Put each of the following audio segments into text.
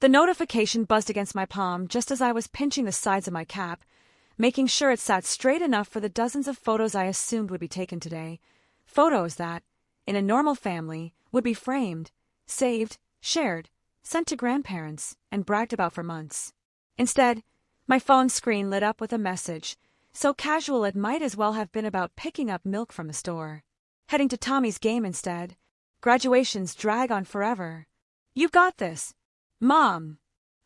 The notification buzzed against my palm just as I was pinching the sides of my cap, making sure it sat straight enough for the dozens of photos I assumed would be taken today. Photos that, in a normal family, would be framed, saved, shared, sent to grandparents, and bragged about for months. Instead, my phone screen lit up with a message, so casual it might as well have been about picking up milk from the store. Heading to Tommy's game instead. Graduations drag on forever. You've got this. Mom.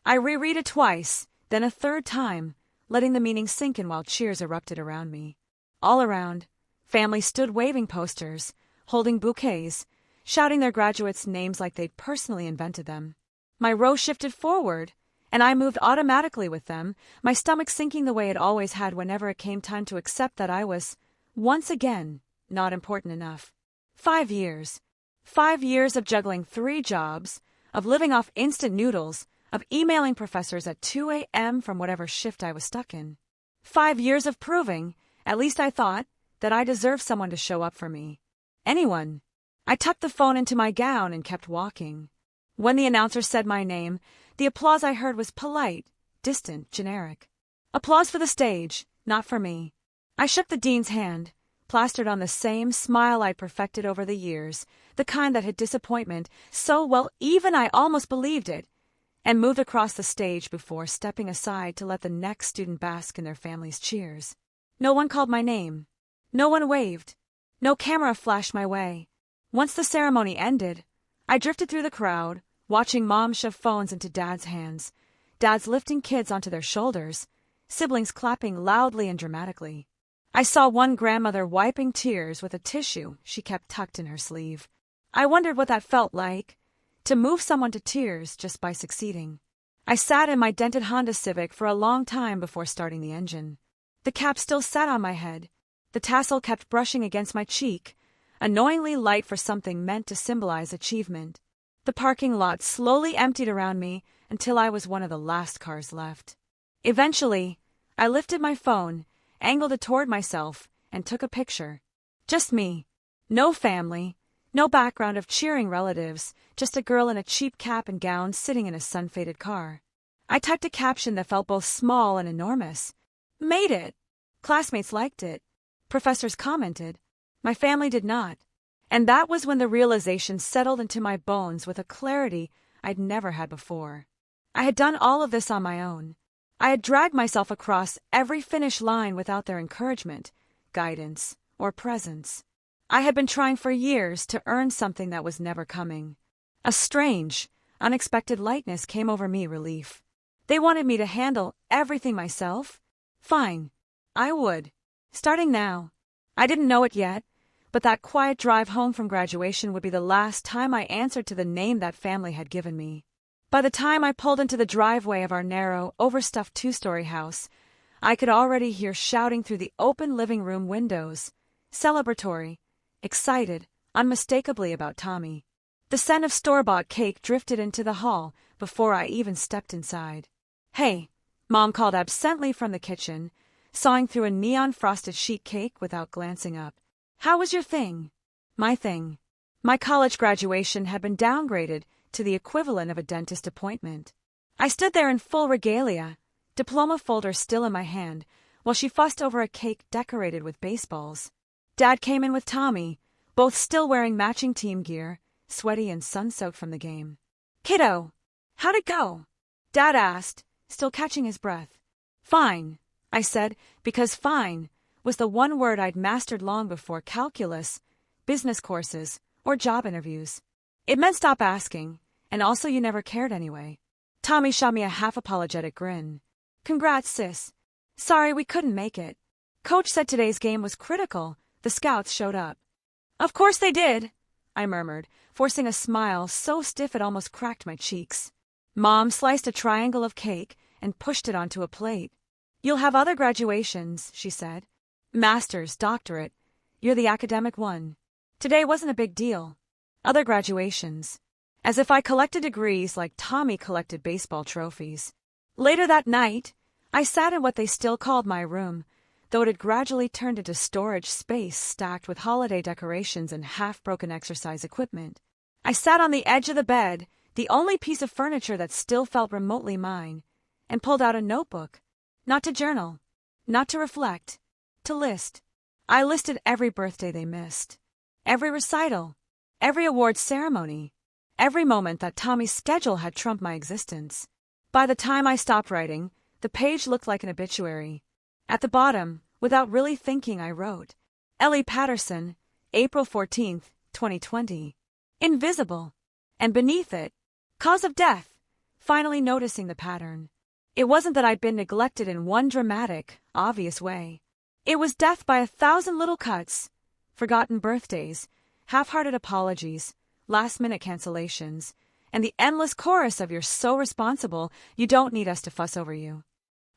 I reread it twice, then a third time, letting the meaning sink in while cheers erupted around me. All around, families stood waving posters, holding bouquets, shouting their graduates' names like they'd personally invented them. My row shifted forward, and I moved automatically with them, my stomach sinking the way it always had whenever it came time to accept that I was, once again, not important enough. 5 years. 5 years of juggling 3 jobs, of living off instant noodles, of emailing professors at 2 a.m. from whatever shift I was stuck in. 5 years of proving, at least I thought, that I deserved someone to show up for me. Anyone. I tucked the phone into my gown and kept walking. When the announcer said my name, the applause I heard was polite, distant, generic. Applause for the stage, not for me. I shook the dean's hand, plastered on the same smile I'd perfected over the years, the kind that hid disappointment so well even I almost believed it, and moved across the stage before stepping aside to let the next student bask in their family's cheers. No one called my name. No one waved. No camera flashed my way. Once the ceremony ended, I drifted through the crowd, watching Mom shove phones into Dad's hands, dads lifting kids onto their shoulders, siblings clapping loudly and dramatically. I saw one grandmother wiping tears with a tissue she kept tucked in her sleeve. I wondered what that felt like, to move someone to tears just by succeeding. I sat in my dented Honda Civic for a long time before starting the engine. The cap still sat on my head. The tassel kept brushing against my cheek, annoyingly light for something meant to symbolize achievement. The parking lot slowly emptied around me until I was one of the last cars left. Eventually, I lifted my phone, angled it toward myself, and took a picture. Just me. No family. No background of cheering relatives, just a girl in a cheap cap and gown sitting in a sun-faded car. I typed a caption that felt both small and enormous. Made it! Classmates liked it. Professors commented. My family did not. And that was when the realization settled into my bones with a clarity I'd never had before. I had done all of this on my own. I had dragged myself across every finish line without their encouragement, guidance, or presence. I had been trying for years to earn something that was never coming. A strange, unexpected lightness came over me, relief. They wanted me to handle everything myself? Fine. I would. Starting now. I didn't know it yet, but that quiet drive home from graduation would be the last time I answered to the name that family had given me. By the time I pulled into the driveway of our narrow, overstuffed 2-story house, I could already hear shouting through the open living room windows, celebratory, excited, unmistakably about Tommy. The scent of store-bought cake drifted into the hall before I even stepped inside. Hey, Mom called absently from the kitchen, sawing through a neon-frosted sheet cake without glancing up. How was your thing? My thing. My college graduation had been downgraded to the equivalent of a dentist appointment. I stood there in full regalia, diploma folder still in my hand, while she fussed over a cake decorated with baseballs. Dad came in with Tommy, both still wearing matching team gear, sweaty and sun-soaked from the game. Kiddo, how'd it go? Dad asked, still catching his breath. Fine, I said, because fine was the one word I'd mastered long before calculus, business courses, or job interviews. It meant stop asking, and also you never cared anyway. Tommy shot me a half-apologetic grin. Congrats, sis. Sorry we couldn't make it. Coach said today's game was critical. The scouts showed up. Of course they did, I murmured, forcing a smile so stiff it almost cracked my cheeks. Mom sliced a triangle of cake and pushed it onto a plate. You'll have other graduations, she said. Master's, doctorate. You're the academic one. Today wasn't a big deal. Other graduations. As if I collected degrees like Tommy collected baseball trophies. Later that night, I sat in what they still called my room, though it had gradually turned into storage space stacked with holiday decorations and half-broken exercise equipment. I sat on the edge of the bed, the only piece of furniture that still felt remotely mine, and pulled out a notebook. Not to journal, not to reflect, to list. I listed every birthday they missed, every recital, every award ceremony, every moment that Tommy's schedule had trumped my existence. By the time I stopped writing, the page looked like an obituary. At the bottom, without really thinking, I wrote, Ellie Patterson, April 14th, 2020. Invisible. And beneath it, cause of death. Finally noticing the pattern. It wasn't that I'd been neglected in one dramatic, obvious way. It was death by 1,000 little cuts. Forgotten birthdays, half-hearted apologies, last-minute cancellations, and the endless chorus of "you're so responsible, you don't need us to fuss over you."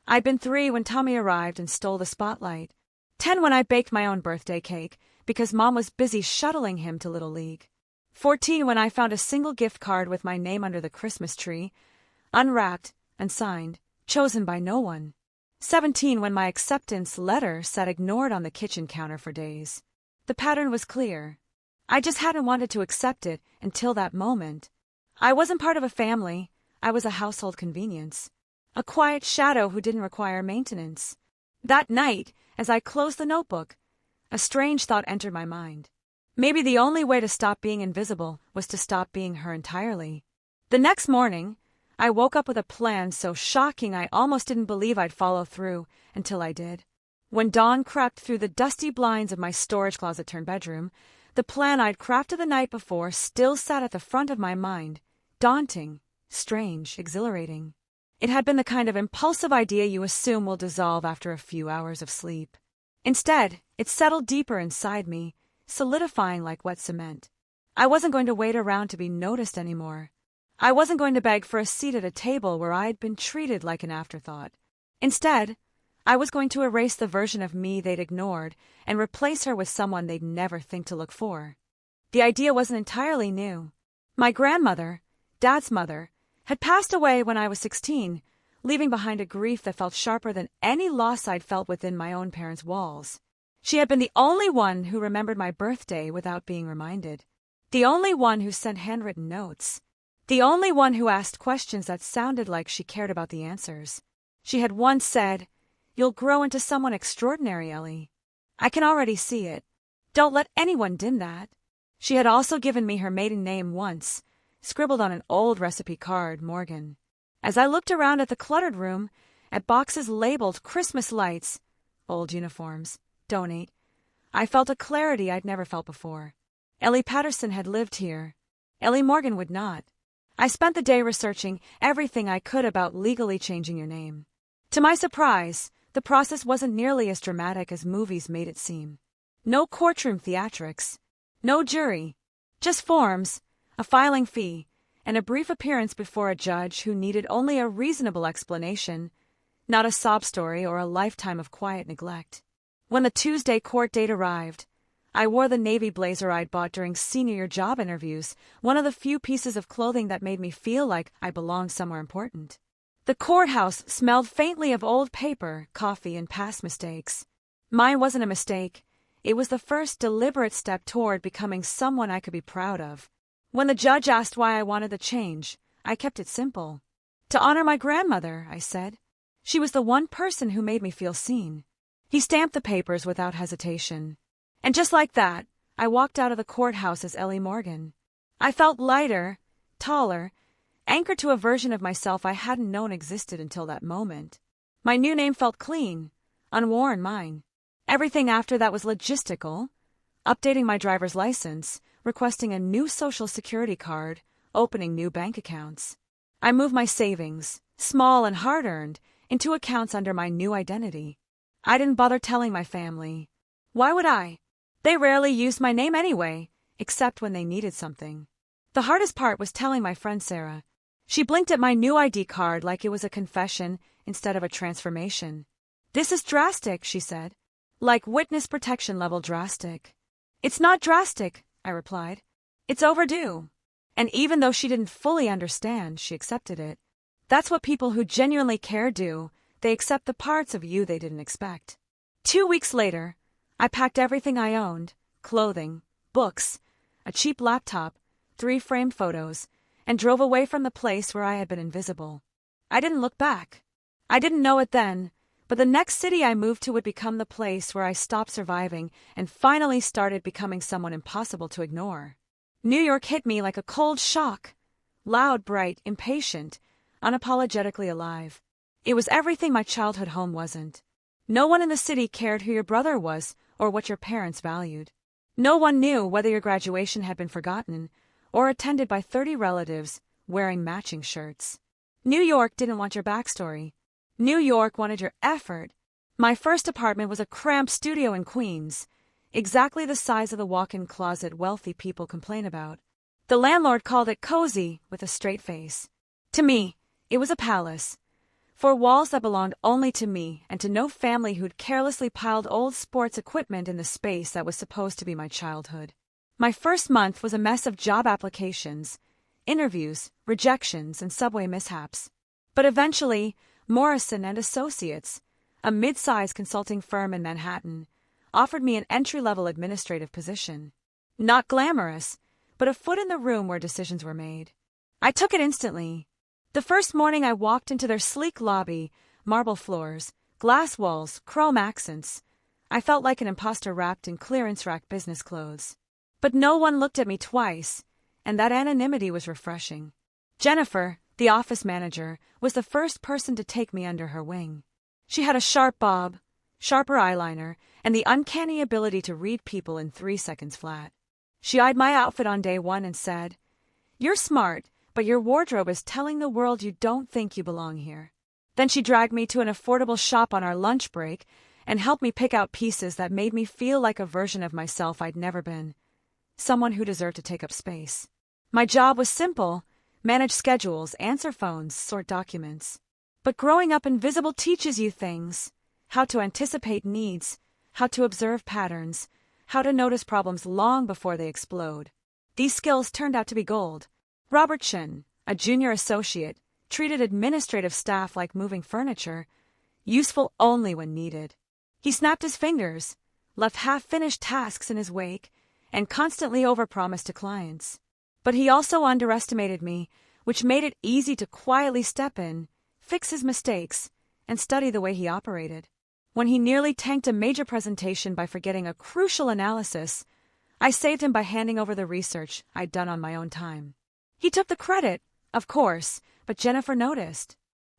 I'd been 3 when Tommy arrived and stole the spotlight. 10 when I baked my own birthday cake because Mom was busy shuttling him to Little League. 14 when I found a single gift card with my name under the Christmas tree, unwrapped and signed, chosen by no one. 17 when my acceptance letter sat ignored on the kitchen counter for days. The pattern was clear. I just hadn't wanted to accept it until that moment. I wasn't part of a family. I was a household convenience. A quiet shadow who didn't require maintenance. That night, as I closed the notebook, a strange thought entered my mind. Maybe the only way to stop being invisible was to stop being her entirely. The next morning, I woke up with a plan so shocking I almost didn't believe I'd follow through until I did. When dawn crept through the dusty blinds of my storage closet-turned-bedroom, the plan I'd crafted the night before still sat at the front of my mind, daunting, strange, exhilarating. It had been the kind of impulsive idea you assume will dissolve after a few hours of sleep. Instead, it settled deeper inside me, solidifying like wet cement. I wasn't going to wait around to be noticed anymore. I wasn't going to beg for a seat at a table where I'd been treated like an afterthought. Instead, I was going to erase the version of me they'd ignored and replace her with someone they'd never think to look for. The idea wasn't entirely new. My grandmother, Dad's mother, had passed away when I was 16, leaving behind a grief that felt sharper than any loss I'd felt within my own parents' walls. She had been the only one who remembered my birthday without being reminded. The only one who sent handwritten notes. The only one who asked questions that sounded like she cared about the answers. She had once said, "You'll grow into someone extraordinary, Ellie. I can already see it. Don't let anyone dim that." She had also given me her maiden name once, scribbled on an old recipe card, Morgan. As I looked around at the cluttered room, at boxes labeled Christmas lights, old uniforms, donate, I felt a clarity I'd never felt before. Ellie Patterson had lived here. Ellie Morgan would not. I spent the day researching everything I could about legally changing your name. To my surprise, the process wasn't nearly as dramatic as movies made it seem. No courtroom theatrics. No jury. Just forms, a filing fee, and a brief appearance before a judge who needed only a reasonable explanation, not a sob story or a lifetime of quiet neglect. When the Tuesday court date arrived, I wore the navy blazer I'd bought during senior year job interviews, one of the few pieces of clothing that made me feel like I belonged somewhere important. The courthouse smelled faintly of old paper, coffee, and past mistakes. Mine wasn't a mistake. It was the first deliberate step toward becoming someone I could be proud of. When the judge asked why I wanted the change, I kept it simple. To honor my grandmother, I said. She was the one person who made me feel seen. He stamped the papers without hesitation. And just like that, I walked out of the courthouse as Ellie Morgan. I felt lighter, taller, anchored to a version of myself I hadn't known existed until that moment. My new name felt clean, unworn mine. Everything after that was logistical. Updating my driver's license, requesting a new social security card, opening new bank accounts. I moved my savings, small and hard-earned, into accounts under my new identity. I didn't bother telling my family. Why would I? They rarely used my name anyway, except when they needed something. The hardest part was telling my friend Sarah. She blinked at my new ID card like it was a confession instead of a transformation. "This is drastic," she said. "Like witness protection level drastic." "It's not drastic," I replied. "It's overdue." And even though she didn't fully understand, she accepted it. That's what people who genuinely care do. They accept the parts of you they didn't expect. 2 weeks later, I packed everything I owned, clothing, books, a cheap laptop, 3 framed photos, and drove away from the place where I had been invisible. I didn't look back. I didn't know it then, but the next city I moved to would become the place where I stopped surviving and finally started becoming someone impossible to ignore. New York hit me like a cold shock. Loud, bright, impatient, unapologetically alive. It was everything my childhood home wasn't. No one in the city cared who your brother was or what your parents valued. No one knew whether your graduation had been forgotten or attended by 30 relatives wearing matching shirts. New York didn't want your backstory. New York wanted your effort. My first apartment was a cramped studio in Queens, exactly the size of the walk-in closet wealthy people complain about. The landlord called it cozy with a straight face. To me, it was a palace. 4 walls that belonged only to me and to no family who'd carelessly piled old sports equipment in the space that was supposed to be my childhood. My first month was a mess of job applications, interviews, rejections, and subway mishaps. But eventually, Morrison and Associates, a mid-sized consulting firm in Manhattan, offered me an entry-level administrative position. Not glamorous, but a foot in the room where decisions were made. I took it instantly. The first morning I walked into their sleek lobby, marble floors, glass walls, chrome accents. I felt like an imposter wrapped in clearance rack business clothes. But no one looked at me twice, and that anonymity was refreshing. Jennifer, the office manager, was the first person to take me under her wing. She had a sharp bob, sharper eyeliner, and the uncanny ability to read people in 3 seconds flat. She eyed my outfit on day 1 and said, "You're smart, but your wardrobe is telling the world you don't think you belong here." Then she dragged me to an affordable shop on our lunch break and helped me pick out pieces that made me feel like a version of myself I'd never been. Someone who deserved to take up space. My job was simple: manage schedules, answer phones, sort documents. But growing up invisible teaches you things: how to anticipate needs, how to observe patterns, how to notice problems long before they explode. These skills turned out to be gold. Robert Shin, a junior associate, treated administrative staff like moving furniture, useful only when needed. He snapped his fingers, left half-finished tasks in his wake, and constantly overpromised to clients. But he also underestimated me, which made it easy to quietly step in, fix his mistakes, and study the way he operated. When he nearly tanked a major presentation by forgetting a crucial analysis, I saved him by handing over the research I'd done on my own time. He took the credit, of course, but Jennifer noticed.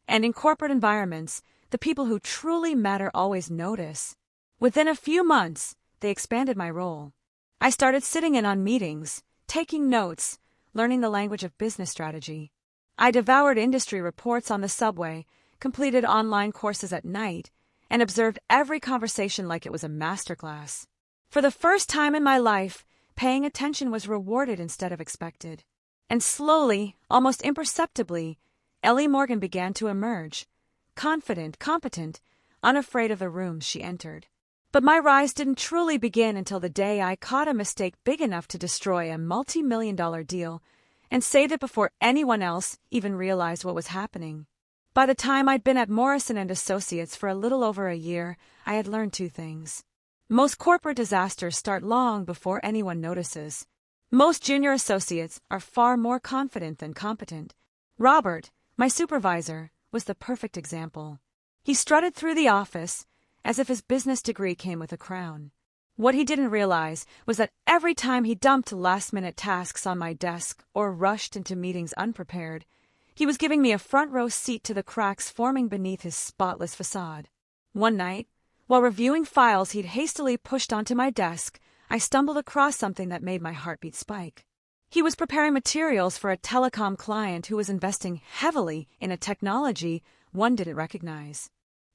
And in corporate environments, the people who truly matter always notice. Within a few months, they expanded my role. I started sitting in on meetings, taking notes, learning the language of business strategy. I devoured industry reports on the subway, completed online courses at night, and observed every conversation like it was a masterclass. For the first time in my life, paying attention was rewarded instead of expected. And slowly, almost imperceptibly, Ellie Morgan began to emerge, confident, competent, unafraid of the rooms she entered. But my rise didn't truly begin until the day I caught a mistake big enough to destroy a multi-million-dollar deal and saved it before anyone else even realized what was happening. By the time I'd been at Morrison and Associates for a little over a year, I had learned 2 things. Most corporate disasters start long before anyone notices. Most junior associates are far more confident than competent. Robert, my supervisor, was the perfect example. He strutted through the office as if his business degree came with a crown. What he didn't realize was that every time he dumped last-minute tasks on my desk or rushed into meetings unprepared, he was giving me a front-row seat to the cracks forming beneath his spotless facade. One night, while reviewing files he'd hastily pushed onto my desk, I stumbled across something that made my heartbeat spike. He was preparing materials for a telecom client who was investing heavily in a technology one didn't recognize.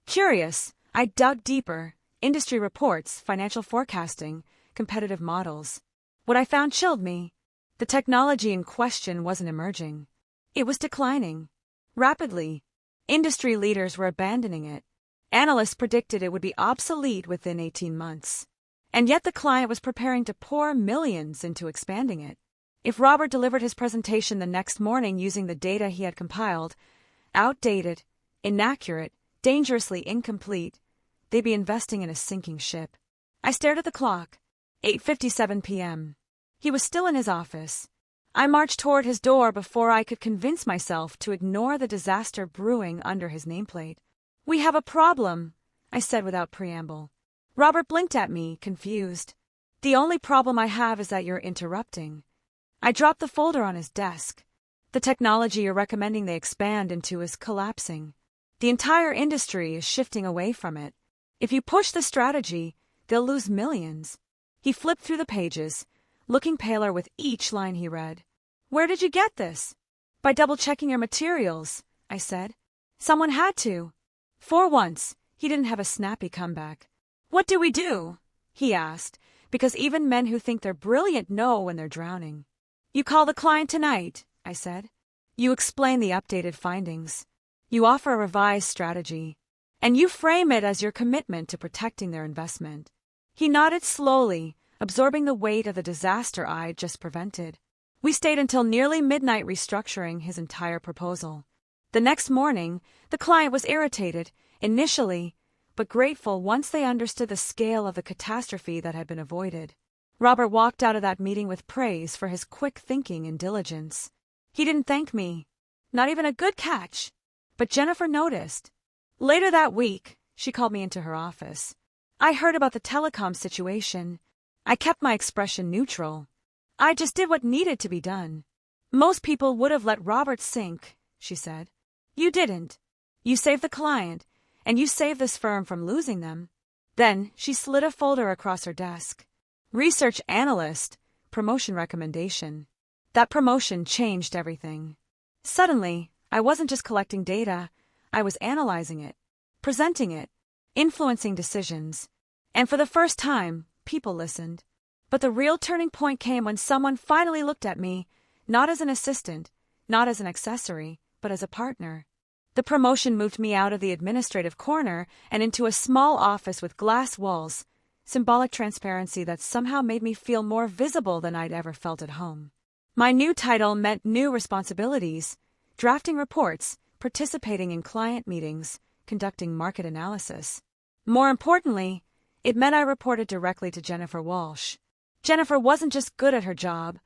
Curious, I dug deeper: industry reports, financial forecasting, competitive models. What I found chilled me. The technology in question wasn't emerging. It was declining. Rapidly. Industry leaders were abandoning it. Analysts predicted it would be obsolete within 18 months. And yet the client was preparing to pour millions into expanding it. If Robert delivered his presentation the next morning using the data he had compiled, outdated, inaccurate, dangerously incomplete, they'd be investing in a sinking ship. I stared at the clock. 8:57 p.m. He was still in his office. I marched toward his door before I could convince myself to ignore the disaster brewing under his nameplate. "We have a problem," I said without preamble. Robert blinked at me, confused. "The only problem I have is that you're interrupting." I dropped the folder on his desk. "The technology you're recommending they expand into is collapsing. The entire industry is shifting away from it. If you push the strategy, they'll lose millions." He flipped through the pages, looking paler with each line he read. "Where did you get this?" "By double-checking your materials," I said. "Someone had to." For once, he didn't have a snappy comeback. "What do we do?" he asked, because even men who think they're brilliant know when they're drowning. "You call the client tonight," I said. "You explain the updated findings. You offer a revised strategy. And you frame it as your commitment to protecting their investment." He nodded slowly, absorbing the weight of the disaster I'd just prevented. We stayed until nearly midnight restructuring his entire proposal. The next morning, the client was irritated, initially, but grateful once they understood the scale of the catastrophe that had been avoided. Robert walked out of that meeting with praise for his quick thinking and diligence. He didn't thank me. Not even a good catch. But Jennifer noticed. Later that week, she called me into her office. "I heard about the telecom situation." I kept my expression neutral. "I just did what needed to be done." "Most people would have let Robert sink," she said. "You didn't. You saved the client, and you saved this firm from losing them." Then she slid a folder across her desk. "Research analyst, promotion recommendation." That promotion changed everything. Suddenly, I wasn't just collecting data, I was analyzing it, presenting it, influencing decisions. And for the first time, people listened. But the real turning point came when someone finally looked at me, not as an assistant, not as an accessory, but as a partner. The promotion moved me out of the administrative corner and into a small office with glass walls, symbolic transparency that somehow made me feel more visible than I'd ever felt at home. My new title meant new responsibilities, drafting reports, participating in client meetings, conducting market analysis. More importantly, it meant I reported directly to Jennifer Walsh. Jennifer wasn't just good at her job.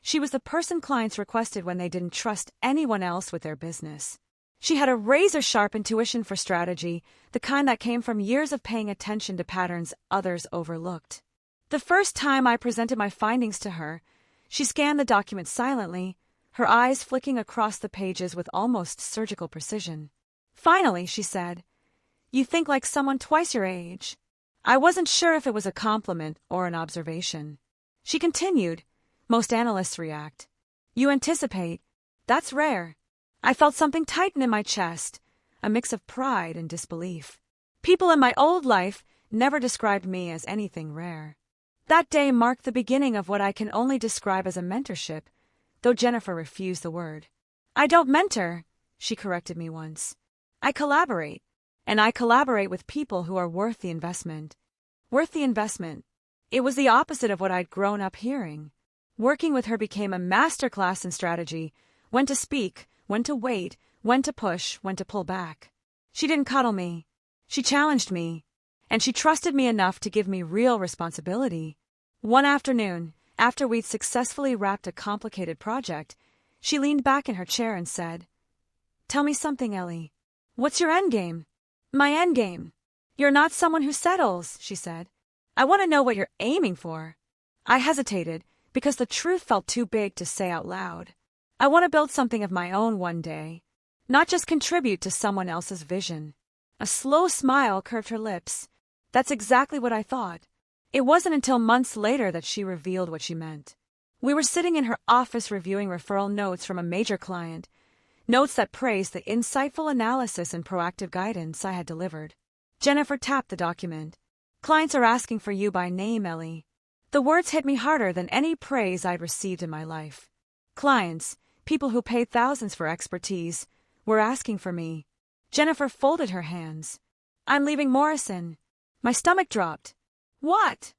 She was the person clients requested when they didn't trust anyone else with their business. She had a razor-sharp intuition for strategy, the kind that came from years of paying attention to patterns others overlooked. The first time I presented my findings to her, she scanned the document silently, her eyes flicking across the pages with almost surgical precision. Finally, she said, "You think like someone twice your age." I wasn't sure if it was a compliment or an observation. She continued, "Most analysts react. You anticipate. That's rare." I felt something tighten in my chest, a mix of pride and disbelief. People in my old life never described me as anything rare. That day marked the beginning of what I can only describe as a mentorship, though Jennifer refused the word. "I don't mentor," she corrected me once. "I collaborate, and I collaborate with people who are worth the investment." Worth the investment. It was the opposite of what I'd grown up hearing. Working with her became a masterclass in strategy, when to speak, when to wait, when to push, when to pull back. She didn't coddle me. She challenged me, and she trusted me enough to give me real responsibility. One afternoon, after we'd successfully wrapped a complicated project, she leaned back in her chair and said, "Tell me something, Ellie. What's your endgame?" "My endgame? You're not someone who settles," she said. "I want to know what you're aiming for." I hesitated, because the truth felt too big to say out loud. I want to build something of my own one day, not just contribute to someone else's vision. A slow smile curved her lips. That's exactly what I thought. It wasn't until months later that she revealed what she meant. We were sitting in her office reviewing referral notes from a major client, notes that praised the insightful analysis and proactive guidance I had delivered. Jennifer tapped the document. "Clients are asking for you by name, Ellie." The words hit me harder than any praise I'd received in my life. Clients, people who paid thousands for expertise, were asking for me. Jennifer folded her hands. "I'm leaving Morrison." My stomach dropped. "What?"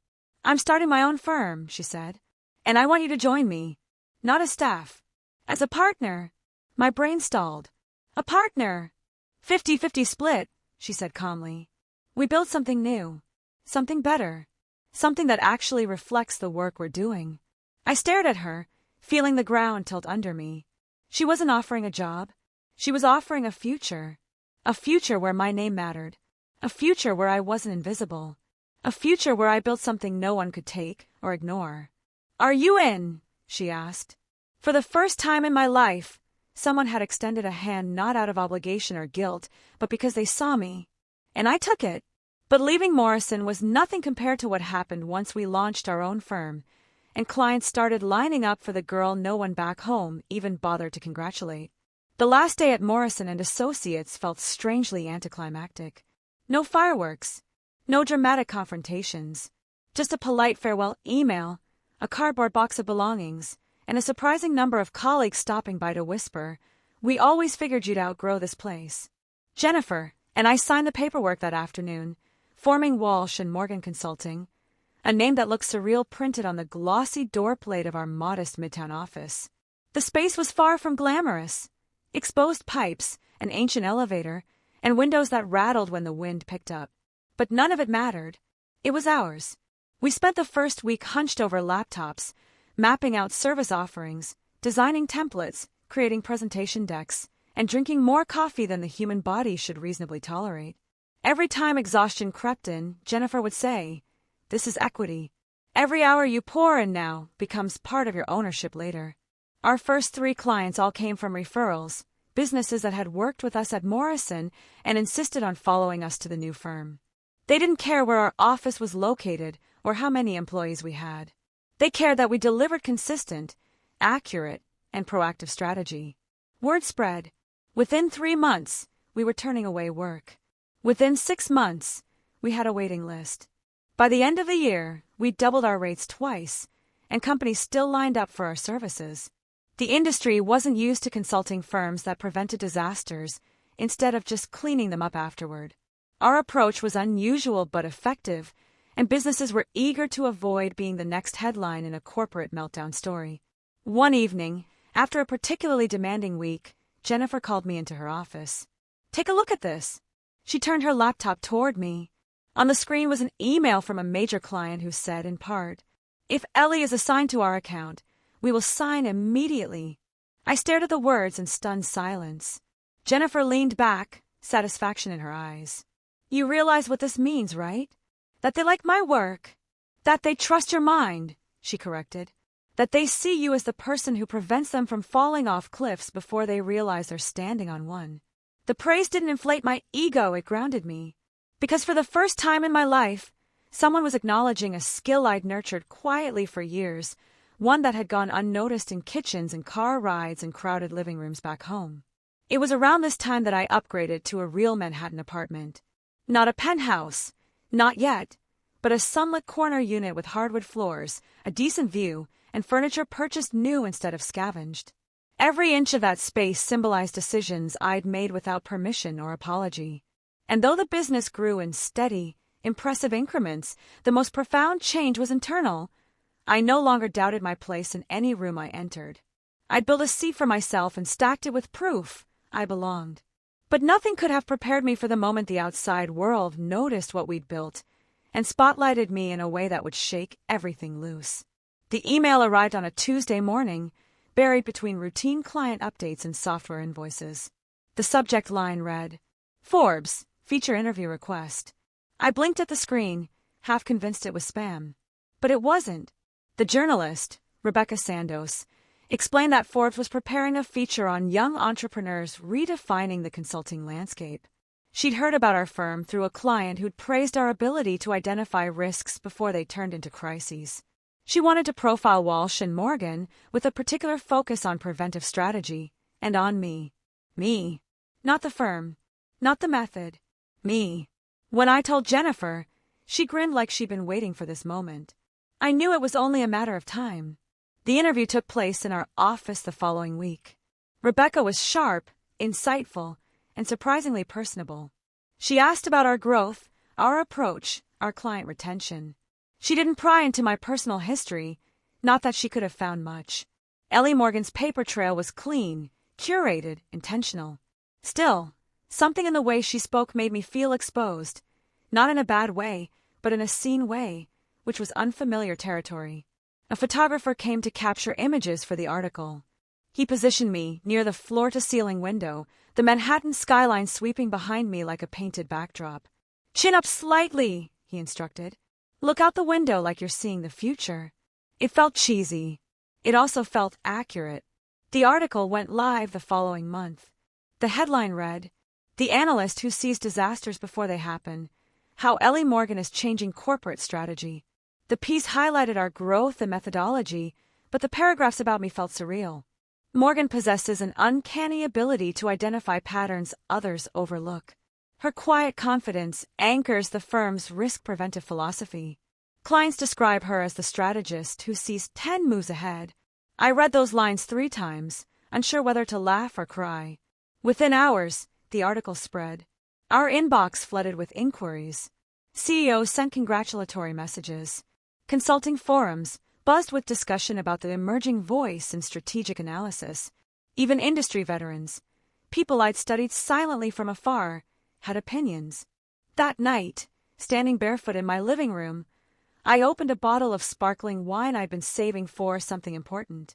"I'm starting my own firm," she said. "And I want you to join me. Not as staff. As a partner." My brain stalled. "A partner." 50-50 split," she said calmly. "We build something new. Something better. Something that actually reflects the work we're doing." I stared at her, feeling the ground tilt under me. She wasn't offering a job. She was offering a future. A future where my name mattered. A future where I wasn't invisible. A future where I built something no one could take or ignore. "Are you in?" she asked. For the first time in my life, someone had extended a hand not out of obligation or guilt, but because they saw me. And I took it. But leaving Morrison was nothing compared to what happened once we launched our own firm, and clients started lining up for the girl no one back home even bothered to congratulate. The last day at Morrison and Associates felt strangely anticlimactic. No fireworks. No dramatic confrontations. Just a polite farewell email, a cardboard box of belongings, and a surprising number of colleagues stopping by to whisper, "We always figured you'd outgrow this place." Jennifer and I signed the paperwork that afternoon, forming Walsh and Morgan Consulting, a name that looked surreal printed on the glossy door plate of our modest Midtown office. The space was far from glamorous. Exposed pipes, an ancient elevator, and windows that rattled when the wind picked up. But none of it mattered. It was ours. We spent the first week hunched over laptops, mapping out service offerings, designing templates, creating presentation decks, and drinking more coffee than the human body should reasonably tolerate. Every time exhaustion crept in, Jennifer would say, "This is equity. Every hour you pour in now becomes part of your ownership later." Our first 3 clients all came from referrals, businesses that had worked with us at Morrison and insisted on following us to the new firm. They didn't care where our office was located or how many employees we had. They cared that we delivered consistent, accurate, and proactive strategy. Word spread. Within 3 months, we were turning away work. Within 6 months, we had a waiting list. By the end of the year, we doubled our rates twice, and companies still lined up for our services. The industry wasn't used to consulting firms that prevented disasters instead of just cleaning them up afterward. Our approach was unusual but effective, and businesses were eager to avoid being the next headline in a corporate meltdown story. One evening, after a particularly demanding week, Jennifer called me into her office. "Take a look at this." She turned her laptop toward me. On the screen was an email from a major client who said, in part, "If Ellie is assigned to our account, we will sign immediately." I stared at the words in stunned silence. Jennifer leaned back, satisfaction in her eyes. "You realize what this means, right? That they like my work. That they trust your mind," she corrected. "That they see you as the person who prevents them from falling off cliffs before they realize they're standing on one." The praise didn't inflate my ego, it grounded me. Because for the first time in my life, someone was acknowledging a skill I'd nurtured quietly for years, one that had gone unnoticed in kitchens and car rides and crowded living rooms back home. It was around this time that I upgraded to a real Manhattan apartment. Not a penthouse, not yet, but a sunlit corner unit with hardwood floors, a decent view, and furniture purchased new instead of scavenged. Every inch of that space symbolized decisions I'd made without permission or apology. And though the business grew in steady, impressive increments, the most profound change was internal. I no longer doubted my place in any room I entered. I'd built a seat for myself and stacked it with proof I belonged. But nothing could have prepared me for the moment the outside world noticed what we'd built and spotlighted me in a way that would shake everything loose. The email arrived on a Tuesday morning, buried between routine client updates and software invoices. The subject line read, "Forbes, feature interview request." I blinked at the screen, half convinced it was spam. But it wasn't. The journalist, Rebecca Sandos, explained that Forbes was preparing a feature on young entrepreneurs redefining the consulting landscape. She'd heard about our firm through a client who'd praised our ability to identify risks before they turned into crises. She wanted to profile Walsh and Morgan with a particular focus on preventive strategy, and on me. Me. Not the firm. Not the method. Me. When I told Jennifer, she grinned like she'd been waiting for this moment. I knew it was only a matter of time. The interview took place in our office the following week. Rebecca was sharp, insightful, and surprisingly personable. She asked about our growth, our approach, our client retention. She didn't pry into my personal history, not that she could have found much. Ellie Morgan's paper trail was clean, curated, intentional. Still, something in the way she spoke made me feel exposed, not in a bad way, but in a seen way, which was unfamiliar territory. A photographer came to capture images for the article. He positioned me near the floor-to-ceiling window, the Manhattan skyline sweeping behind me like a painted backdrop. "Chin up slightly," he instructed. "Look out the window like you're seeing the future." It felt cheesy. It also felt accurate. The article went live the following month. The headline read, "The Analyst Who Sees Disasters Before They Happen: How Ellie Morgan is Changing Corporate Strategy." The piece highlighted our growth and methodology, but the paragraphs about me felt surreal. Morgan possesses an uncanny ability to identify patterns others overlook. Her quiet confidence anchors the firm's risk-preventive philosophy. Clients describe her as the strategist who sees 10 moves ahead. I read those lines 3 times, unsure whether to laugh or cry. Within hours, the article spread. Our inbox flooded with inquiries. CEOs sent congratulatory messages. Consulting forums buzzed with discussion about the emerging voice in strategic analysis. Even industry veterans, people I'd studied silently from afar, had opinions. That night, standing barefoot in my living room, I opened a bottle of sparkling wine I'd been saving for something important.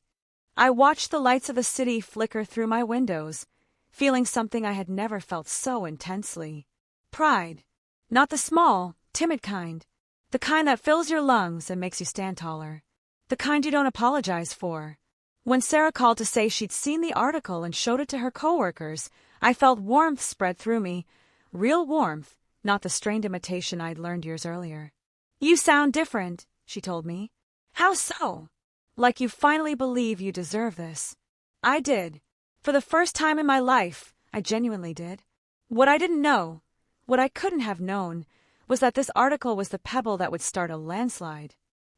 I watched the lights of the city flicker through my windows, feeling something I had never felt so intensely. Pride. Not the small, timid kind. The kind that fills your lungs and makes you stand taller. The kind you don't apologize for. When Sarah called to say she'd seen the article and showed it to her coworkers, I felt warmth spread through me. Real warmth, not the strained imitation I'd learned years earlier. "You sound different," she told me. "How so?" "Like you finally believe you deserve this." I did. For the first time in my life, I genuinely did. What I didn't know, what I couldn't have known, was that this article was the pebble that would start a landslide.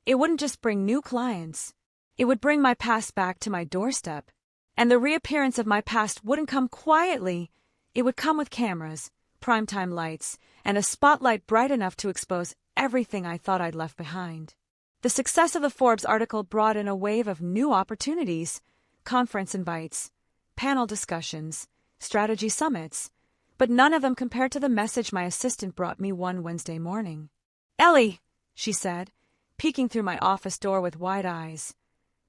It wouldn't just bring new clients. It would bring my past back to my doorstep. And the reappearance of my past wouldn't come quietly. It would come with cameras, primetime lights, and a spotlight bright enough to expose everything I thought I'd left behind. The success of the Forbes article brought in a wave of new opportunities, conference invites, panel discussions, strategy summits, but none of them compared to the message my assistant brought me one Wednesday morning. "Ellie," she said, peeking through my office door with wide eyes.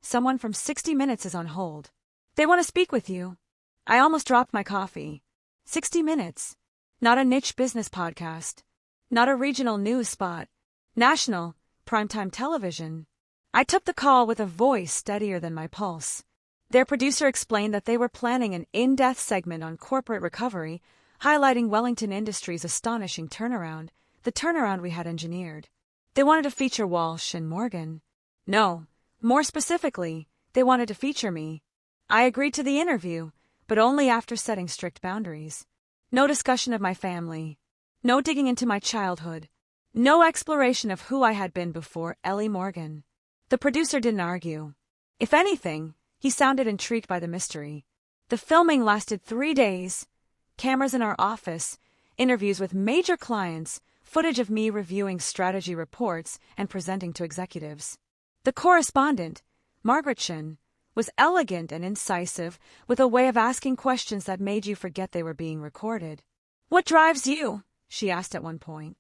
"Someone from 60 Minutes is on hold. They want to speak with you." I almost dropped my coffee. 60 Minutes. Not a niche business podcast. Not a regional news spot. National, primetime television. I took the call with a voice steadier than my pulse. Their producer explained that they were planning an in-depth segment on corporate recovery, highlighting Wellington Industries' astonishing turnaround, the turnaround we had engineered. They wanted to feature Walsh and Morgan. No, more specifically, they wanted to feature me. I agreed to the interview, but only after setting strict boundaries. No discussion of my family. No digging into my childhood. No exploration of who I had been before Ellie Morgan. The producer didn't argue. If anything, he sounded intrigued by the mystery. The filming lasted 3 days. Cameras in our office, interviews with major clients, footage of me reviewing strategy reports and presenting to executives. The correspondent, Margaret Shin, was elegant and incisive, with a way of asking questions that made you forget they were being recorded. "What drives you?" she asked at one point.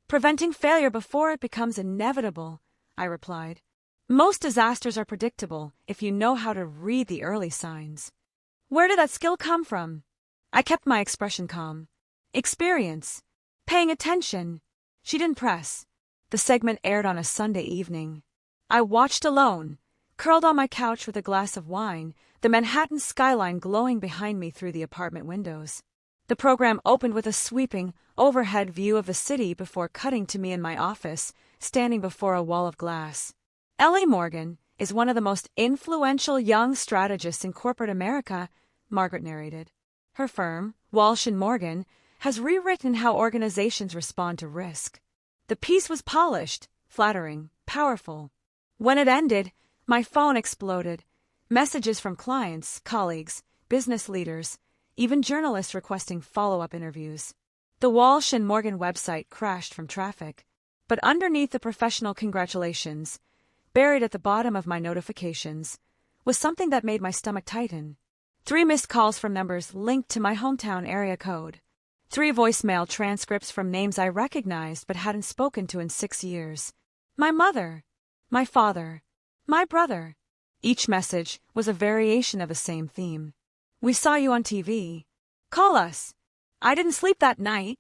"Preventing failure before it becomes inevitable," I replied. "Most disasters are predictable if you know how to read the early signs." "Where did that skill come from?" I kept my expression calm. "Experience. Paying attention." She didn't press. The segment aired on a Sunday evening. I watched alone, curled on my couch with a glass of wine, the Manhattan skyline glowing behind me through the apartment windows. The program opened with a sweeping, overhead view of the city before cutting to me in my office, standing before a wall of glass. "Ellie Morgan is one of the most influential young strategists in corporate America," Margaret narrated. Her firm, Walsh and Morgan, has rewritten how organizations respond to risk. The piece was polished, flattering, powerful. When it ended, my phone exploded. Messages from clients, colleagues, business leaders, even journalists requesting follow-up interviews. The Walsh and Morgan website crashed from traffic, but underneath the professional congratulations, buried at the bottom of my notifications, was something that made my stomach tighten. 3 missed calls from numbers linked to my hometown area code. 3 voicemail transcripts from names I recognized but hadn't spoken to in 6 years. My mother, my father, My brother. Each message was a variation of the same theme. We saw you on TV. Call us. I didn't sleep that night.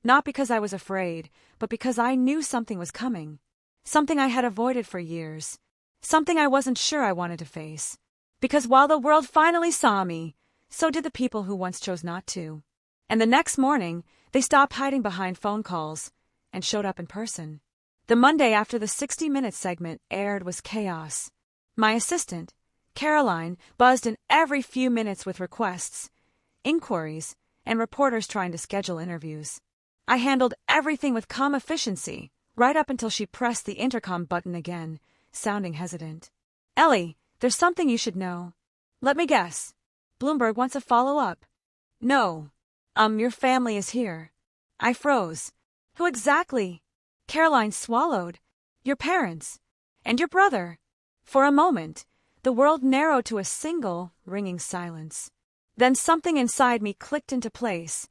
Not because I was afraid, but because I knew something was coming. Something I had avoided for years. Something I wasn't sure I wanted to face. Because while the world finally saw me, so did the people who once chose not to. And the next morning, they stopped hiding behind phone calls and showed up in person. The Monday after the 60-minute segment aired was chaos. My assistant, Caroline, buzzed in every few minutes with requests, inquiries, and reporters trying to schedule interviews. I handled everything with calm efficiency, right up until she pressed the intercom button again, sounding hesitant. Ellie, there's something you should know. Let me guess. Bloomberg wants a follow-up. No. Your family is here. I froze. Who exactly? Caroline swallowed. Your parents. And your brother. For a moment, the world narrowed to a single, ringing silence. Then something inside me clicked into place,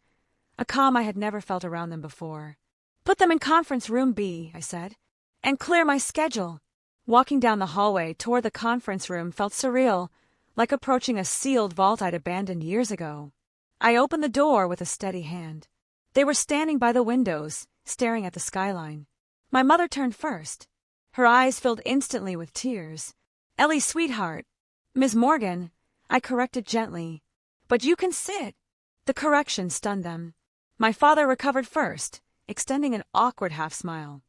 a calm I had never felt around them before. Put them in conference room B, I said, and clear my schedule. Walking down the hallway toward the conference room felt surreal, like approaching a sealed vault I'd abandoned years ago. I opened the door with a steady hand. They were standing by the windows, staring at the skyline. My mother turned first. Her eyes filled instantly with tears. Ellie, sweetheart. Ms. Morgan, I corrected gently. But you can sit. The correction stunned them. My father recovered first, extending an awkward half-smile.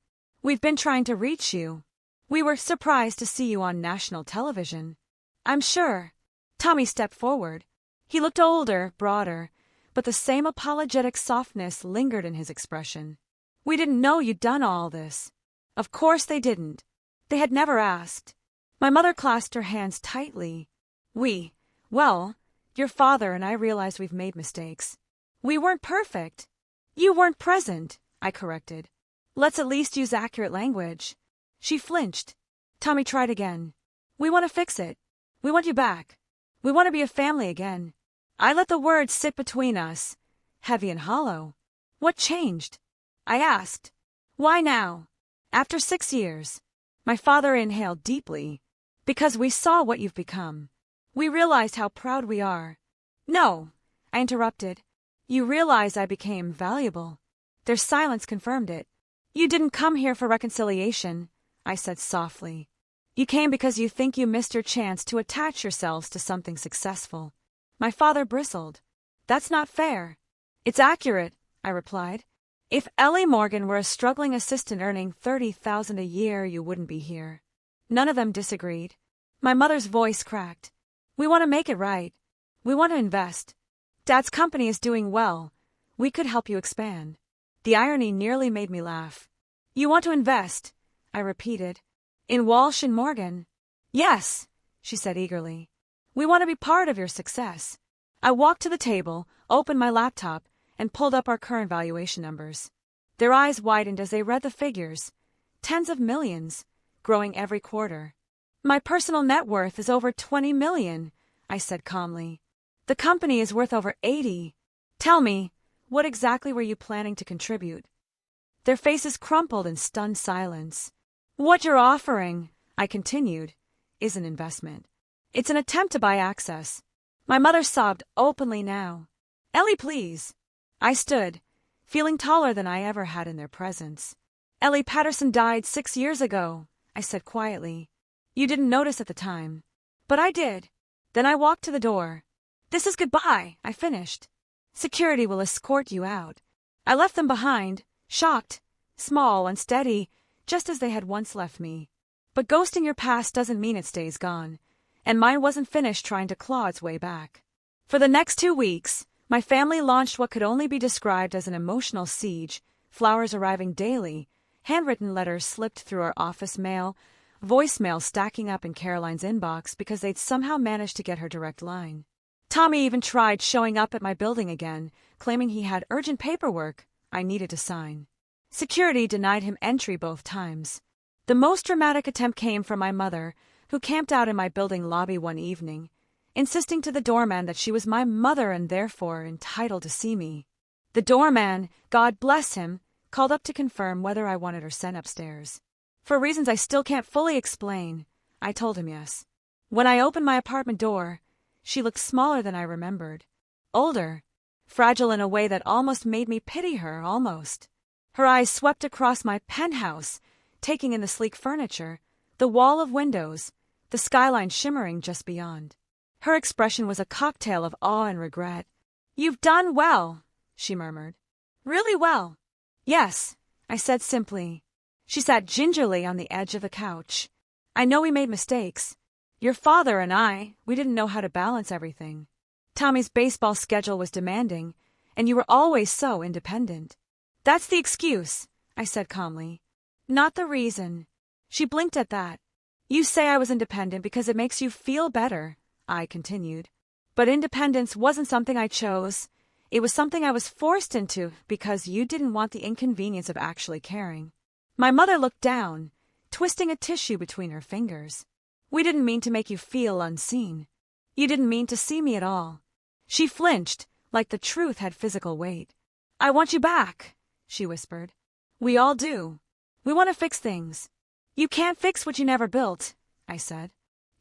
We've been trying to reach you. We were surprised to see you on national television. I'm sure. Tommy stepped forward. He looked older, broader, but the same apologetic softness lingered in his expression. We didn't know you'd done all this. Of course they didn't. They had never asked. My mother clasped her hands tightly. Well, your father and I realized we've made mistakes. We weren't perfect. You weren't present, I corrected. Let's at least use accurate language. She flinched. Tommy tried again. We want to fix it. We want you back. We want to be a family again. I let the words sit between us, heavy and hollow. What changed? I asked. Why now? After 6 years. My father inhaled deeply. Because we saw what you've become. We realized how proud we are. No, I interrupted. You realize I became valuable. Their silence confirmed it. You didn't come here for reconciliation, I said softly. You came because you think you missed your chance to attach yourselves to something successful. My father bristled. That's not fair. It's accurate, I replied. If Ellie Morgan were a struggling assistant earning $30,000 a year, you wouldn't be here. None of them disagreed. My mother's voice cracked. We want to make it right. We want to invest. Dad's company is doing well. We could help you expand. The irony nearly made me laugh. You want to invest, I repeated. In Walsh and Morgan? Yes, she said eagerly. We want to be part of your success. I walked to the table, opened my laptop, and pulled up our current valuation numbers. Their eyes widened as they read the figures. Tens of millions, growing every quarter. My personal net worth is over $20 million, I said calmly. The company is worth over 80. Tell me, what exactly were you planning to contribute? Their faces crumpled in stunned silence. What you're offering, I continued, is an investment. It's an attempt to buy access. My mother sobbed openly now. Ellie, please. I stood, feeling taller than I ever had in their presence. Ellie Patterson died 6 years ago, I said quietly. You didn't notice at the time. But I did. Then I walked to the door. This is goodbye, I finished. Security will escort you out. I left them behind, shocked, small, unsteady, just as they had once left me. But ghosting your past doesn't mean it stays gone, and mine wasn't finished trying to claw its way back. For the next 2 weeks, my family launched what could only be described as an emotional siege, flowers arriving daily, handwritten letters slipped through our office mail, voicemail stacking up in Caroline's inbox because they'd somehow managed to get her direct line. Tommy even tried showing up at my building again, claiming he had urgent paperwork I needed to sign. Security denied him entry both times. The most dramatic attempt came from my mother, who camped out in my building lobby one evening, insisting to the doorman that she was my mother and therefore entitled to see me. The doorman, God bless him, called up to confirm whether I wanted her sent upstairs. For reasons I still can't fully explain, I told him yes. When I opened my apartment door, she looked smaller than I remembered. Older. Fragile in a way that almost made me pity her, almost. Her eyes swept across my penthouse, taking in the sleek furniture, the wall of windows, the skyline shimmering just beyond. Her expression was a cocktail of awe and regret. "You've done well," she murmured. "Really well." "Yes," I said simply. She sat gingerly on the edge of the couch. "I know we made mistakes. Your father and we didn't know how to balance everything. Tommy's baseball schedule was demanding, and you were always so independent." "That's the excuse," I said calmly. "Not the reason." She blinked at that. "You say I was independent because it makes you feel better," I continued. "But independence wasn't something I chose. It was something I was forced into because you didn't want the inconvenience of actually caring." My mother looked down, twisting a tissue between her fingers. "We didn't mean to make you feel unseen. You didn't mean to see me at all." She flinched, like the truth had physical weight. "I want you back," she whispered. "We all do. We want to fix things." "You can't fix what you never built," I said.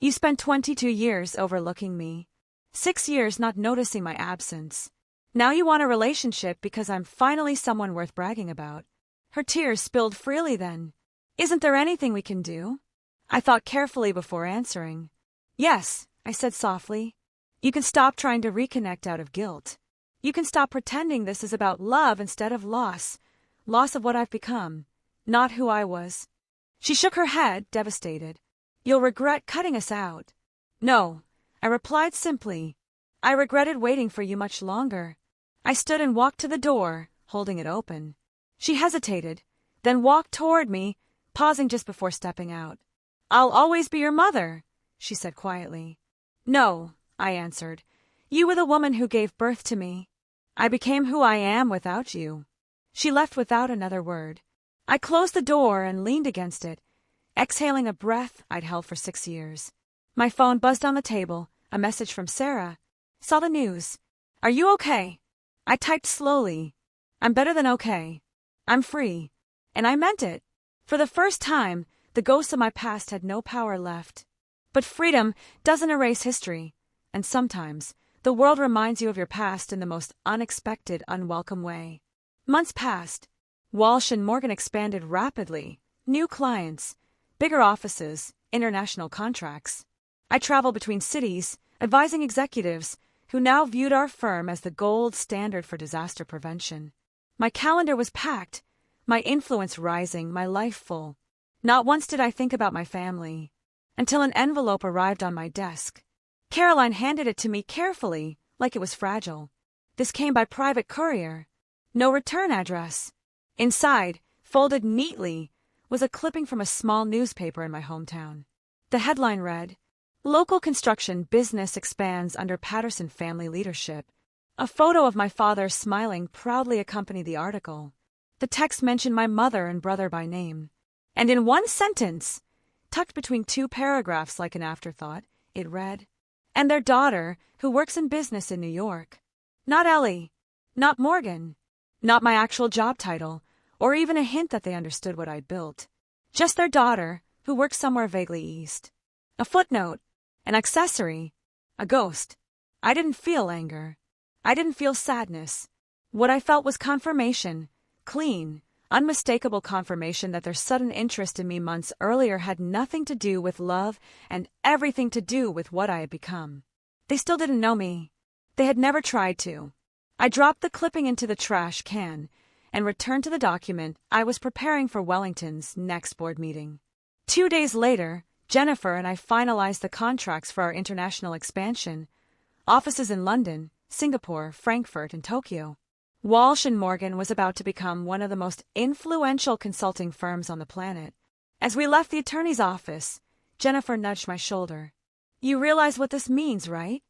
"You spent 22 years overlooking me. 6 years not noticing my absence. Now you want a relationship because I'm finally someone worth bragging about." Her tears spilled freely then. "Isn't there anything we can do?" I thought carefully before answering. "Yes," I said softly. "You can stop trying to reconnect out of guilt. You can stop pretending this is about love instead of loss. Loss of what I've become, not who I was." She shook her head, devastated. "You'll regret cutting us out." "No," I replied simply. "I regretted waiting for you much longer." I stood and walked to the door, holding it open. She hesitated, then walked toward me, pausing just before stepping out. "I'll always be your mother," she said quietly. "No," I answered. "You were the woman who gave birth to me. I became who I am without you." She left without another word. I closed the door and leaned against it, exhaling a breath I'd held for 6 years. My phone buzzed on the table, a message from Sarah. Saw the news. "Are you okay?" I typed slowly. "I'm better than okay. I'm free." And I meant it. For the first time, the ghosts of my past had no power left. But freedom doesn't erase history, and sometimes the world reminds you of your past in the most unexpected, unwelcome way. Months passed. Walsh and Morgan expanded rapidly. New clients, bigger offices, international contracts. I traveled between cities, advising executives who now viewed our firm as the gold standard for disaster prevention. My calendar was packed, my influence rising, my life full. Not once did I think about my family, until an envelope arrived on my desk. Caroline handed it to me carefully, like it was fragile. This came by private courier. No return address. Inside, folded neatly, was a clipping from a small newspaper in my hometown. The headline read, "Local construction business expands under Patterson family leadership." A photo of my father smiling proudly accompanied the article. The text mentioned my mother and brother by name. And in one sentence, tucked between 2 paragraphs like an afterthought, it read, "And their daughter, who works in business in New York." Not Ellie, not Morgan, not my actual job title, or even a hint that they understood what I'd built. Just their daughter, who works somewhere vaguely east. A footnote, an accessory, a ghost. I didn't feel anger. I didn't feel sadness. What I felt was confirmation, clean, unmistakable confirmation that their sudden interest in me months earlier had nothing to do with love and everything to do with what I had become. They still didn't know me. They had never tried to. I dropped the clipping into the trash can and returned to the document I was preparing for Wellington's next board meeting. 2 days later, Jennifer and I finalized the contracts for our international expansion. Offices in London, Singapore, Frankfurt, and Tokyo. Walsh and Morgan was about to become one of the most influential consulting firms on the planet. As we left the attorney's office, Jennifer nudged my shoulder. "You realize what this means, right?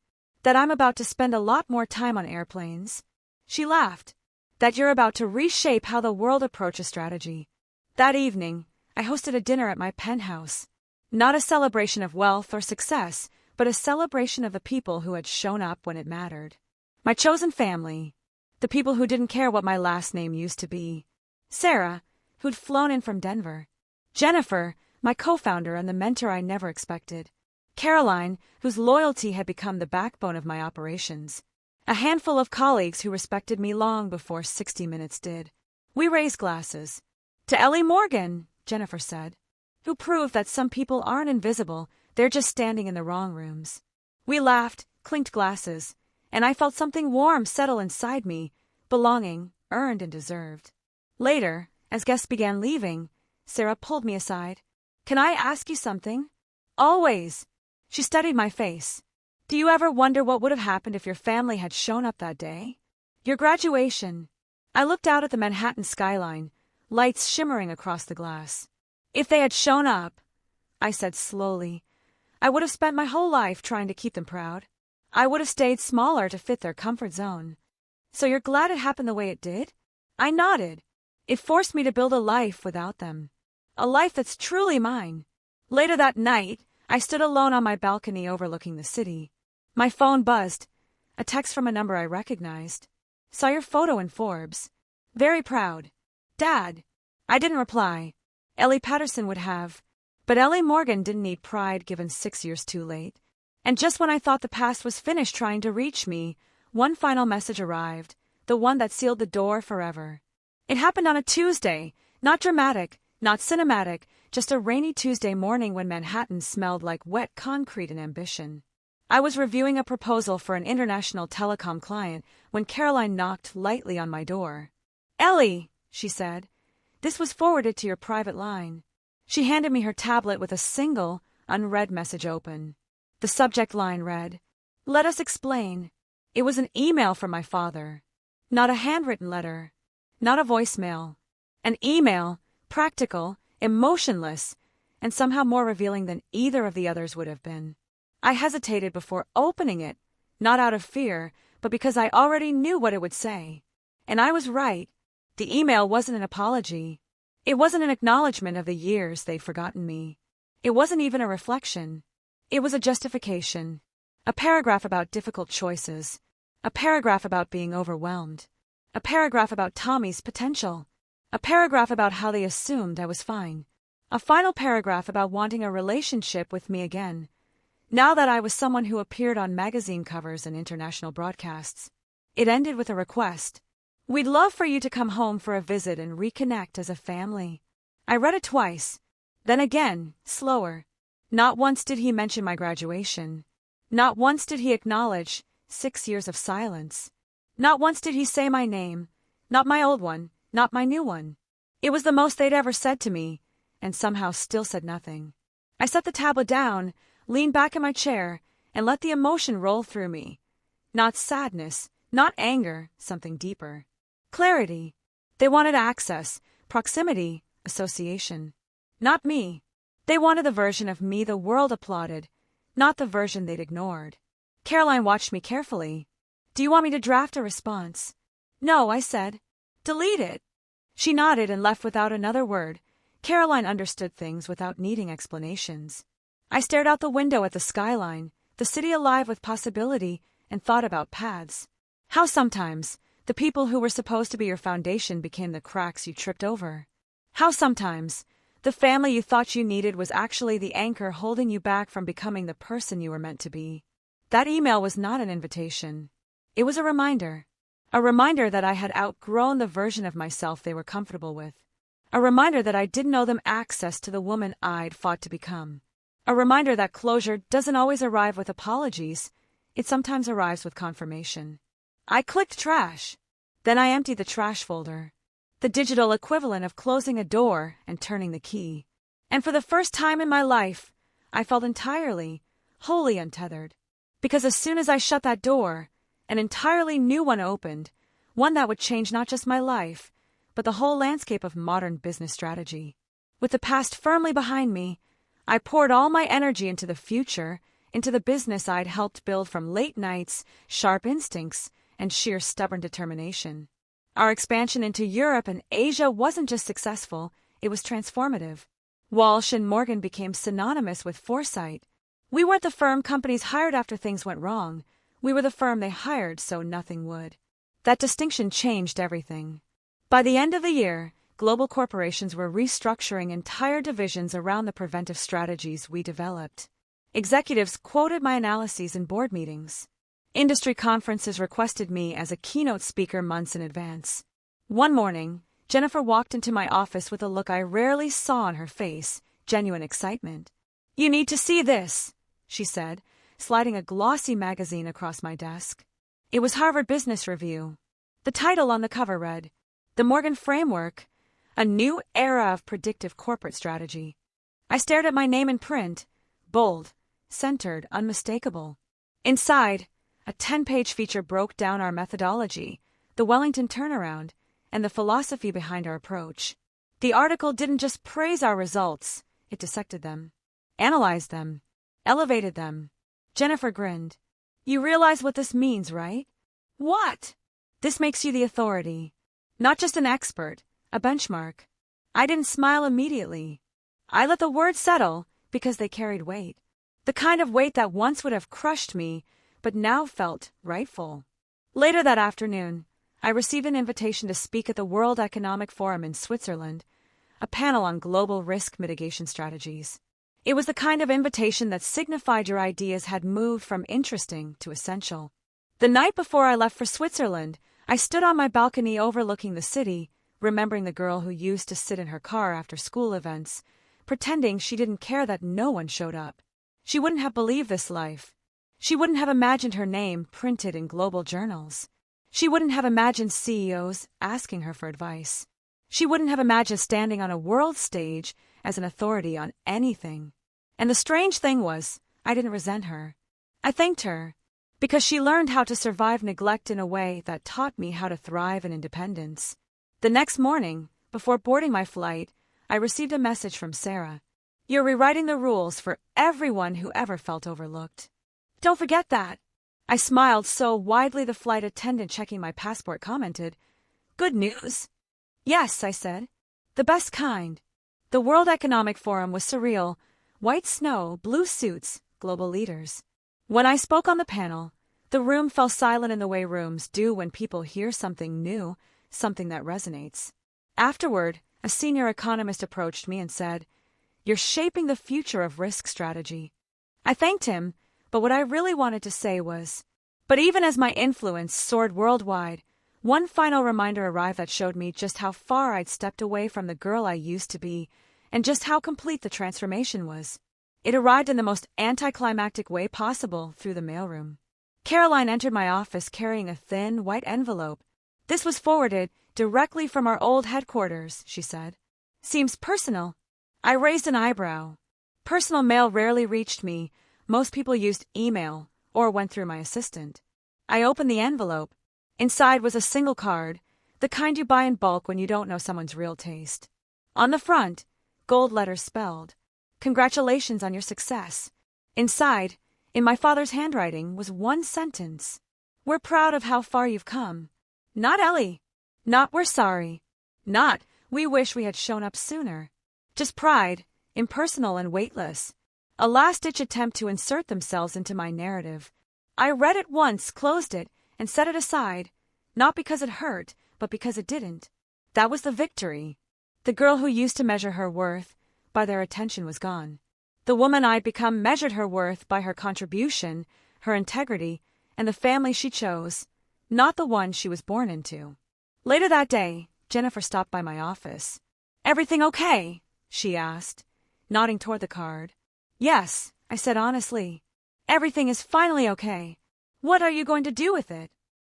That I'm about to spend a lot more time on airplanes." She laughed. "That you're about to reshape how the world approaches strategy." That evening, I hosted a dinner at my penthouse. Not a celebration of wealth or success, but a celebration of the people who had shown up when it mattered. My chosen family, the people who didn't care what my last name used to be. Sarah, who'd flown in from Denver. Jennifer, my co-founder and the mentor I never expected. Caroline, whose loyalty had become the backbone of my operations. A handful of colleagues who respected me long before 60 Minutes did. We raised glasses. To Ellie Morgan, Jennifer said, who proved that some people aren't invisible, they're just standing in the wrong rooms. We laughed, clinked glasses, and I felt something warm settle inside me, belonging, earned and deserved. Later, as guests began leaving, Sarah pulled me aside. "Can I ask you something?" "Always." She studied my face. "Do you ever wonder what would have happened if your family had shown up that day? Your graduation." I looked out at the Manhattan skyline, lights shimmering across the glass. "If they had shown up," I said slowly, "I would have spent my whole life trying to keep them proud. I would have stayed smaller to fit their comfort zone." "So you're glad it happened the way it did?" I nodded. It forced me to build a life without them. A life that's truly mine. Later that night, I stood alone on my balcony overlooking the city. My phone buzzed. A text from a number I recognized. "Saw your photo in Forbes. Very proud. Dad." I didn't reply. Ellie Patterson would have. But Ellie Morgan didn't need pride given 6 years too late. And just when I thought the past was finished trying to reach me, one final message arrived, the one that sealed the door forever. It happened on a Tuesday, not dramatic, not cinematic, just a rainy Tuesday morning when Manhattan smelled like wet concrete and ambition. I was reviewing a proposal for an international telecom client when Caroline knocked lightly on my door. "Ellie," she said, "this was forwarded to your private line." She handed me her tablet with a single, unread message open. The subject line read, "Let us explain." It was an email from my father. Not a handwritten letter. Not a voicemail. An email, practical, emotionless, and somehow more revealing than either of the others would have been. I hesitated before opening it, not out of fear, but because I already knew what it would say. And I was right. The email wasn't an apology. It wasn't an acknowledgement of the years they'd forgotten me. It wasn't even a reflection. It was a justification. A paragraph about difficult choices. A paragraph about being overwhelmed. A paragraph about Tommy's potential. A paragraph about how they assumed I was fine. A final paragraph about wanting a relationship with me again, now that I was someone who appeared on magazine covers and international broadcasts. It ended with a request. "We'd love for you to come home for a visit and reconnect as a family." I read it twice, then again, slower. Not once did he mention my graduation. Not once did he acknowledge 6 years of silence. Not once did he say my name, not my old one, not my new one. It was the most they'd ever said to me, and somehow still said nothing. I set the tablet down, leaned back in my chair, and let the emotion roll through me. Not sadness, not anger, something deeper. Clarity. They wanted access, proximity, association. Not me. They wanted the version of me the world applauded, not the version they'd ignored. Caroline watched me carefully. "Do you want me to draft a response?" "No," I said. "Delete it." She nodded and left without another word. Caroline understood things without needing explanations. I stared out the window at the skyline, the city alive with possibility, and thought about paths. How sometimes the people who were supposed to be your foundation became the cracks you tripped over. How sometimes the family you thought you needed was actually the anchor holding you back from becoming the person you were meant to be. That email was not an invitation. It was a reminder. A reminder that I had outgrown the version of myself they were comfortable with. A reminder that I didn't owe them access to the woman I'd fought to become. A reminder that closure doesn't always arrive with apologies. It sometimes arrives with confirmation. I clicked trash. Then I emptied the trash folder. The digital equivalent of closing a door and turning the key. And for the first time in my life, I felt entirely, wholly untethered. Because as soon as I shut that door, an entirely new one opened, one that would change not just my life, but the whole landscape of modern business strategy. With the past firmly behind me, I poured all my energy into the future, into the business I'd helped build from late nights, sharp instincts, and sheer stubborn determination. Our expansion into Europe and Asia wasn't just successful, it was transformative. Walsh and Morgan became synonymous with foresight. We weren't the firm companies hired after things went wrong. We were the firm they hired so nothing would. That distinction changed everything. By the end of the year, global corporations were restructuring entire divisions around the preventive strategies we developed. Executives quoted my analyses in board meetings. Industry conferences requested me as a keynote speaker months in advance. One morning, Jennifer walked into my office with a look I rarely saw on her face, genuine excitement. "You need to see this," she said, sliding a glossy magazine across my desk. It was Harvard Business Review. The title on the cover read, "The Morgan Framework, A New Era of Predictive Corporate Strategy." I stared at my name in print, bold, centered, unmistakable. Inside, a 10-page feature broke down our methodology, the Wellington turnaround, and the philosophy behind our approach. The article didn't just praise our results, it dissected them, analyzed them, elevated them. Jennifer grinned. "You realize what this means, right?" "What?" "This makes you the authority. Not just an expert, a benchmark." I didn't smile immediately. I let the words settle because they carried weight. The kind of weight that once would have crushed me, but now felt rightful. Later that afternoon, I received an invitation to speak at the World Economic Forum in Switzerland, a panel on global risk mitigation strategies. It was the kind of invitation that signified your ideas had moved from interesting to essential. The night before I left for Switzerland, I stood on my balcony overlooking the city, remembering the girl who used to sit in her car after school events, pretending she didn't care that no one showed up. She wouldn't have believed this life. She wouldn't have imagined her name printed in global journals. She wouldn't have imagined CEOs asking her for advice. She wouldn't have imagined standing on a world stage as an authority on anything. And the strange thing was, I didn't resent her. I thanked her, because she learned how to survive neglect in a way that taught me how to thrive in independence. The next morning, before boarding my flight, I received a message from Sarah. "You're rewriting the rules for everyone who ever felt overlooked." "Don't forget that." I smiled so widely the flight attendant checking my passport commented, "Good news." "Yes," I said. "The best kind." The World Economic Forum was surreal. White snow, blue suits, global leaders. When I spoke on the panel, the room fell silent in the way rooms do when people hear something new, something that resonates. Afterward, a senior economist approached me and said, "You're shaping the future of risk strategy." I thanked him, but what I really wanted to say was, but even as my influence soared worldwide, one final reminder arrived that showed me just how far I'd stepped away from the girl I used to be, and just how complete the transformation was. It arrived in the most anticlimactic way possible through the mailroom. Caroline entered my office carrying a thin, white envelope. "This was forwarded directly from our old headquarters," she said. "Seems personal." I raised an eyebrow. Personal mail rarely reached me. Most people used email or went through my assistant. I opened the envelope. Inside was a single card, the kind you buy in bulk when you don't know someone's real taste. On the front, gold letters spelled, "Congratulations on your success." Inside, in my father's handwriting, was one sentence. "We're proud of how far you've come." Not Ellie. Not "we're sorry." Not "we wish we had shown up sooner." Just pride, impersonal and weightless. A last-ditch attempt to insert themselves into my narrative. I read it once, closed it, and set it aside, not because it hurt, but because it didn't. That was the victory. The girl who used to measure her worth by their attention was gone. The woman I'd become measured her worth by her contribution, her integrity, and the family she chose, not the one she was born into. Later that day, Jennifer stopped by my office. "Everything okay?" she asked, nodding toward the card. "Yes," I said honestly. "Everything is finally okay. What are you going to do with it?"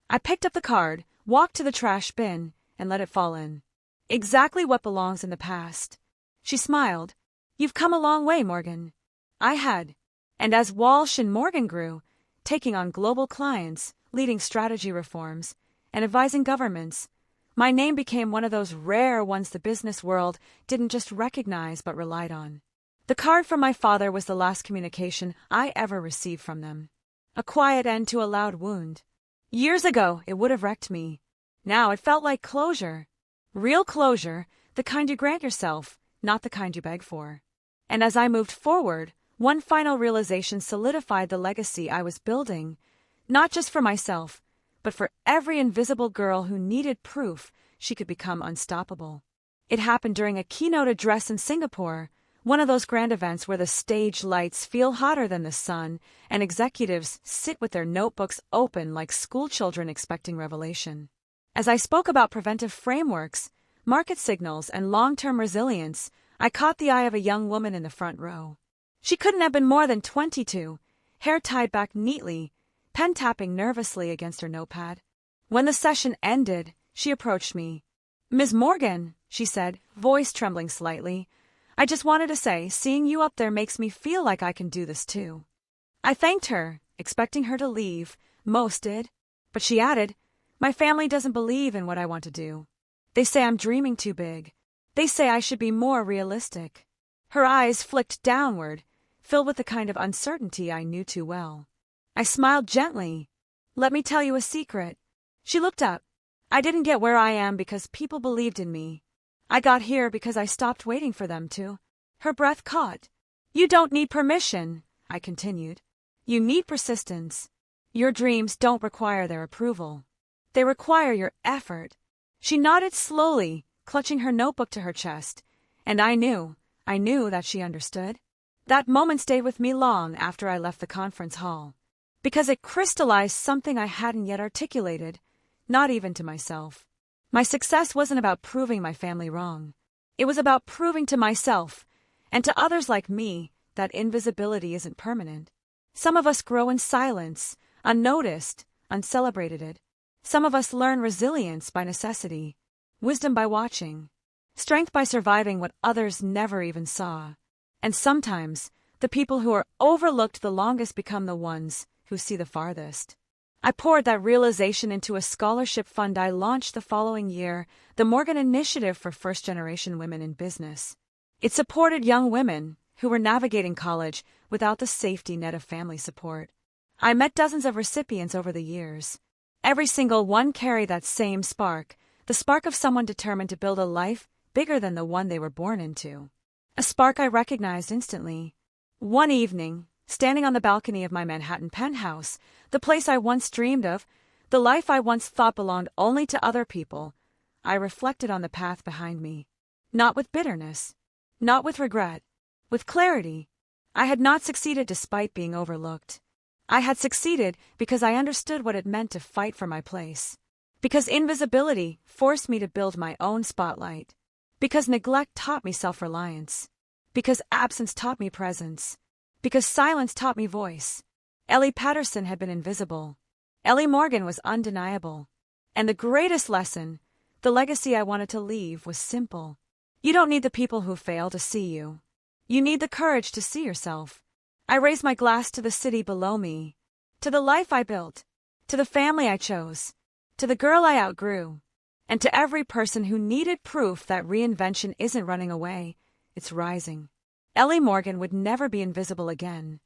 I picked up the card, walked to the trash bin, and let it fall in. Exactly what belongs in the past. She smiled. "You've come a long way, Morgan." I had. And as Walsh and Morgan grew, taking on global clients, leading strategy reforms, and advising governments, my name became one of those rare ones the business world didn't just recognize but relied on. The card from my father was the last communication I ever received from them. A quiet end to a loud wound. Years ago, it would have wrecked me. Now it felt like closure. Real closure, the kind you grant yourself, not the kind you beg for. And as I moved forward, one final realization solidified the legacy I was building, not just for myself, but for every invisible girl who needed proof she could become unstoppable. It happened during a keynote address in Singapore, one of those grand events where the stage lights feel hotter than the sun and executives sit with their notebooks open like schoolchildren expecting revelation. As I spoke about preventive frameworks, market signals, and long-term resilience, I caught the eye of a young woman in the front row. She couldn't have been more than 22, hair tied back neatly, pen tapping nervously against her notepad. When the session ended, she approached me. "Ms. Morgan," she said, voice trembling slightly, "I just wanted to say, seeing you up there makes me feel like I can do this too." I thanked her, expecting her to leave. Most did. But she added, "My family doesn't believe in what I want to do. They say I'm dreaming too big. They say I should be more realistic." Her eyes flicked downward, filled with the kind of uncertainty I knew too well. I smiled gently. "Let me tell you a secret." She looked up. "I didn't get where I am because people believed in me. I got here because I stopped waiting for them to." Her breath caught. "You don't need permission," I continued. "You need persistence. Your dreams don't require their approval. They require your effort." She nodded slowly, clutching her notebook to her chest, and I knew that she understood. That moment stayed with me long after I left the conference hall, because it crystallized something I hadn't yet articulated, not even to myself. My success wasn't about proving my family wrong. It was about proving to myself, and to others like me, that invisibility isn't permanent. Some of us grow in silence, unnoticed, uncelebrated. Some of us learn resilience by necessity, wisdom by watching, strength by surviving what others never even saw. And sometimes, the people who are overlooked the longest become the ones who see the farthest. I poured that realization into a scholarship fund I launched the following year, the Morgan Initiative for First-Generation Women in Business. It supported young women who were navigating college without the safety net of family support. I met dozens of recipients over the years. Every single one carried that same spark, the spark of someone determined to build a life bigger than the one they were born into. A spark I recognized instantly. One evening, standing on the balcony of my Manhattan penthouse, the place I once dreamed of, the life I once thought belonged only to other people, I reflected on the path behind me. Not with bitterness, not with regret, with clarity. I had not succeeded despite being overlooked. I had succeeded because I understood what it meant to fight for my place. Because invisibility forced me to build my own spotlight. Because neglect taught me self-reliance. Because absence taught me presence. Because silence taught me voice. Ellie Patterson had been invisible. Ellie Morgan was undeniable. And the greatest lesson, the legacy I wanted to leave, was simple. You don't need the people who fail to see you. You need the courage to see yourself. I raised my glass to the city below me, to the life I built, to the family I chose, to the girl I outgrew, and to every person who needed proof that reinvention isn't running away, it's rising. Ellie Morgan would never be invisible again.